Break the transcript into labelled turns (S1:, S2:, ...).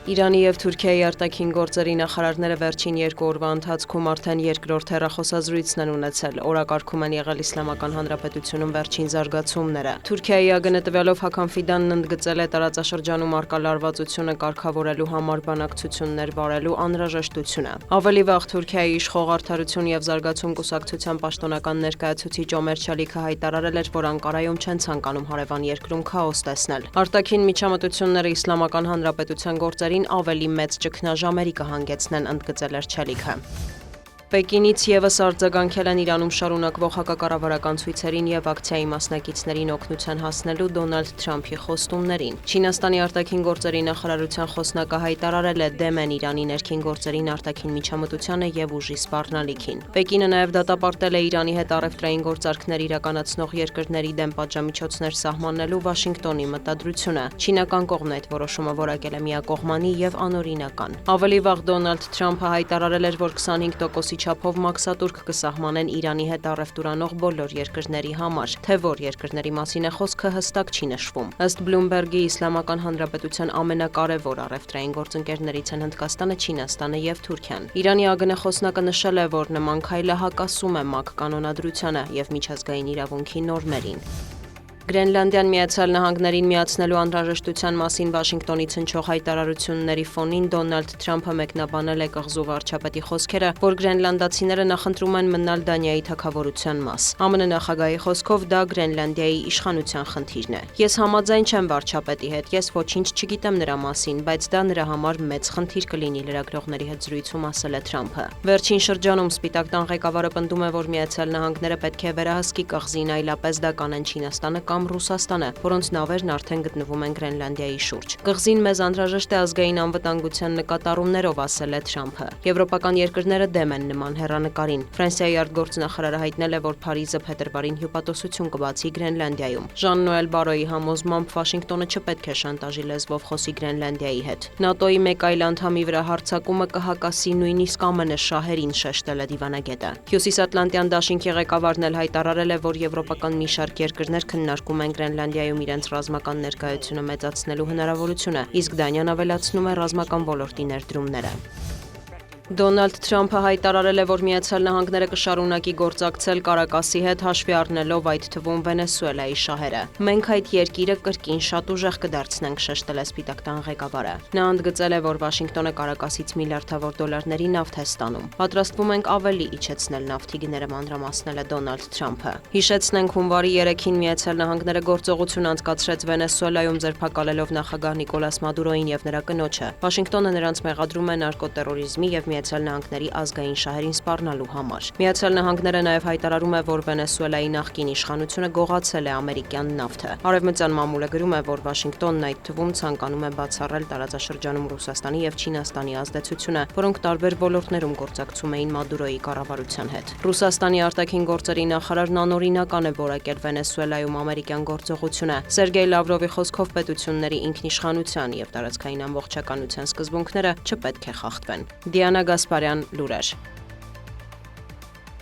S1: Իրանի և Թուրքիայի արտաքին գործերի նախարարները վերջին 2 օրվա ընթացքում արդեն երկրորդ հեռախոսազրույցն են ունեցել, օրակարգում են եղել Իսլամական Հանրապետությունում վերջին զարգացումները։ Թուրքիայի ԱԳՆ տվյալով Հական Ֆիդանն ընդգծել է տարածաշրջանում առկա լարվածությունը կարգավորելու համար բանակցություններ վարելու անհրաժեշտությունը։ Ավելի վաղ Թուրքիայի իշխող Արդարություն և զարգացում կուսակցության պաշտոնական ներկայացուցիչ Օմեր Չալիքը հայտարարել էր, որ Անկարայում չեն ցանկանում հարևան երկրում քաոս տեսնել։ Արտաքին միջամտությունները Իսլամական Հանրապետության գործերին ավելի մեծ ճգնաժամերի կհանգեցնեն, ընդգծել էր Չալիքը։ Պեկինից ևս արձագանքել են Իրանում շարունակվող հակակառավարական ցույցերին և ակցիայի մասնակիցներին օգնության հասնելու Դոնալդ Թրամփի խոստումներին։ Չինաստանի արտաքին գործերի նախարարության խոսնակը հայտարարել է դեմ են Իրանի ներքին գործերին արտաքին միջամտությանը և ուժի սպառնալիքին։ Պեկինը նաև դատապարտել է Իրանի հետ առևտրային գործարքներ իրականացնող երկրների դեմ պատժամիջոցներ սահմանելու Վաշինգտոնի մտադրությունը։ Չինական կողմն այդ որոշումը որակել է միակողմանի և անօրինական։ Ավելի վաղ Դոնալդ Թրամփը հայտարարել էր, որ 25% չափով մաքսատուրք կսահմանեն Իրանի հետ առևտուր անող բոլոր երկրների համար, թե որ երկրների մասին է խոսքը հստակ չի նշվում։ Ըստ Բլումբերգի Իսլամական Հանրապետության ամենակարևոր առևտրային գործընկերներից են Հնդկաստանը, Չինաստանը և Թուրքիան։ Իրանի ԱԳՆ խոսնակը նշել է, որ նման քայլը հակասում է ՄԱԿ կանոնադրությանը և միջազգային իրավունքի նորմերին։ Գրենլանդիան Միացյալ Նահանգներին միացնելու անհրաժեշտության մասին Վաշինգտոնից հնչող հայտարարությունների ֆոնին Դոնալդ Թրամփը մեկնաբանել է կղզու վարչապետի խոսքերը, որ գրենլանդացիները նախընտրում են մնալ Դանիայի թագավորության մաս։ ԱՄՆ նախագահի խոսքով դա Գրենլանդիայի իշխանության խնդիրն է։ Ես համաձայն չեմ վարչապետի հետ, ես ոչինչ չգիտեմ նրա մասին, բայց դա նրա համար մեծ խնդիր կլինի, լրագրողների հետ զրույցում ասել է Թրամփը։ Վերջին շրջանում Սպիտակ տան ղեկավարը պնդում է, որ Միացյալ Նահանգները պետք է վերահսկի կղզին, այլապես դա կանեն Չինաստանը կամ Ռուսաստանը, որոնց նավերն արդեն գտնվում են Գրենլանդիայի շուրջ։ Կղզին մեզ անհրաժեշտ է ազգային անվտանգության նկատառումներով, ասել է Թրամփը։ Եվրոպական երկրները դեմ են նման հեռանկարին։ Ֆրանսիայի արտգործնախարարը հայտնել է, որ Փարիզը փետրվարին հյուպատոսություն կբացի Գրենլանդիայում։ Ժան-Նոել Բարոյի համոզմամբ Վաշինգտոնը չպետք է շանտաժի լեզվով խոսի Գրենլանդիայի հետ։ ՆԱՏՕ-ի մեկ այլ անդամի վրա հարձակումը կհակասի նույնիսկ ԱՄՆ շահերին, շեշտել է դիվանագետը։ Հյուսիսատլանտյան դաշինքի ղեկավարն էլ հայտարարել է, որ եվրոպական մի շարք երկրներ քննարկում են Գրենլանդիայում իրենց ռազմական ներկայությունը մեծացնելու հնարավորությունը, իսկ Դանիան ավելացնում է ռազմական ոլորտի ներդրումները։ Դոնալդ Թրամփը հայտարարել է, որ Միացյալ Նահանգները կշարունակի գործակցել Կարակասի հետ, հաշվի առնելով այդ թվում Վենեսուելայի շահերը։ Մենք այդ երկիրը կրկին շատ ուժեղ կդարձնենք, շեշտել է Սպիտակ տան ղեկավարը։ Նա ընդգծել է, որ Վաշինգտոնը Կարակասից միլիարդավոր դոլարների նավթ է ստանում։ Պատրաստվում ենք ավելի իջեցնել նավթի գները, մանրամասնել է Դոնալդ Թրամփը։ Հիշեցնենք, հունվարի 3-ին Միացյալ Նահանգները գործողություն անցկացրեց Վենեսուելայում, ձերբակալելով նախագահ Նիկոլաս Մադուրոին և նրա կնոջը։ Վաշինգտոնը նրանց մեղադրում է նարկոտերորիզմի և Միացյալ Նահանգների ազգային շահերին սպառնալու համար։ Միացյալ Նահանգները նաև հայտարարում է, որ Վենեսուելայի նախկին իշխանությունը գողացել է ամերիկյան նավթը։ Արևմտյան մամուլը գրում է, որ Վաշինգտոնն այդ թվում ցանկանում է բացառել տարածաշրջանում Ռուսաստանի և Չինաստանի ազդեցությունը, որոնք տարբեր ոլորտներում գործակցում էին Մադուրոյի կառավարության հետ։ Ռուսաստանի արտաքին գործերի նախարարն անօրինական է որակել Վենեսուելայում ամերիկյան գործողությունը։ Սերգեյ Լավրովի խոսքով պետությունների ինքնիշխանության և տարածքային ամբողջականության սկզբունքները չպետք է խախտվեն։ Դիանա Գասպարյան, լուրեր։